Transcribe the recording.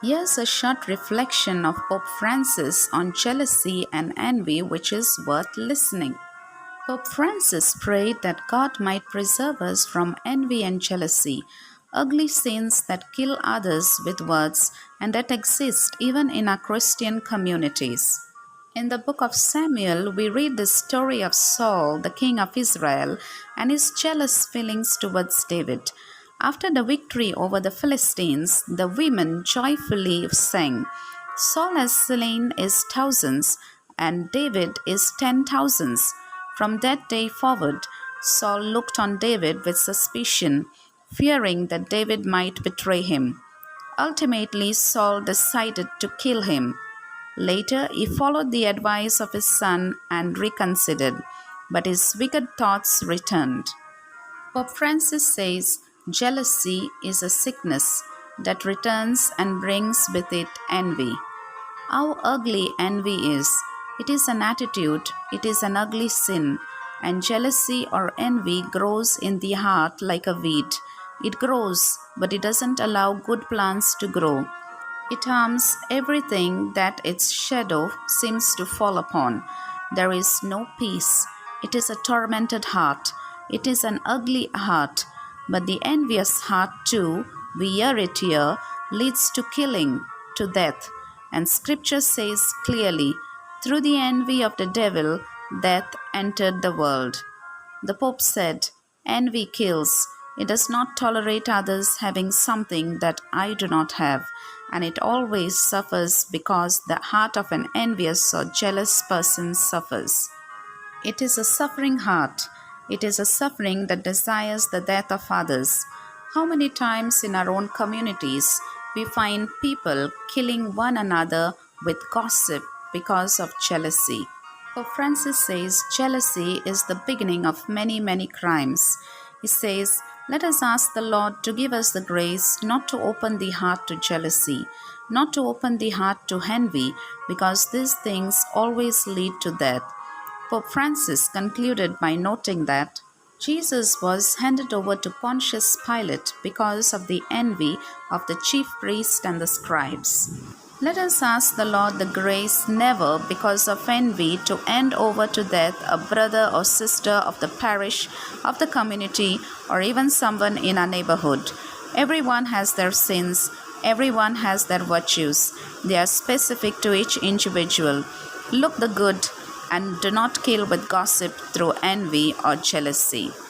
Here's a short reflection of Pope Francis on jealousy and envy, which is worth listening. Pope Francis prayed that God might preserve us from envy and jealousy, ugly sins that kill others with words and that exist even in our Christian communities. In the book of Samuel, we read the story of Saul, the king of Israel, and his jealous feelings towards David. After the victory over the Philistines, the women joyfully sang, Saul has slain his thousands, and David his 10,000s. From that day forward, Saul looked on David with suspicion, fearing that David might betray him. Ultimately, Saul decided to kill him. Later, he followed the advice of his son and reconsidered, but his wicked thoughts returned. Pope Francis says jealousy is a sickness that returns and brings with it envy. How ugly envy is! It is an attitude, it is an ugly sin, and jealousy or envy grows in the heart like a weed. It grows, but it doesn't allow good plants to grow. It harms everything that its shadow seems to fall upon. There is no peace. It is a tormented heart. It is an ugly heart. But the envious heart, too, we hear it here, leads to killing, to death. And Scripture says clearly, through the envy of the devil, death entered the world. The Pope said, envy kills. It does not tolerate others having something that I do not have, and it always suffers because the heart of an envious or jealous person suffers. It is a suffering heart. It is a suffering that desires the death of others. How many times in our own communities we find people killing one another with gossip because of jealousy? Pope Francis says jealousy is the beginning of many, many crimes. He says, let us ask the Lord to give us the grace not to open the heart to jealousy, not to open the heart to envy, because these things always lead to death. Pope Francis concluded by noting that Jesus was handed over to Pontius Pilate because of the envy of the chief priests and the scribes. Let us ask the Lord the grace never, because of envy, to hand over to death a brother or sister of the parish, of the community, or even someone in our neighborhood. Everyone has their sins, everyone has their virtues. They are specific to each individual. Look the good and do not kill with gossip through envy or jealousy.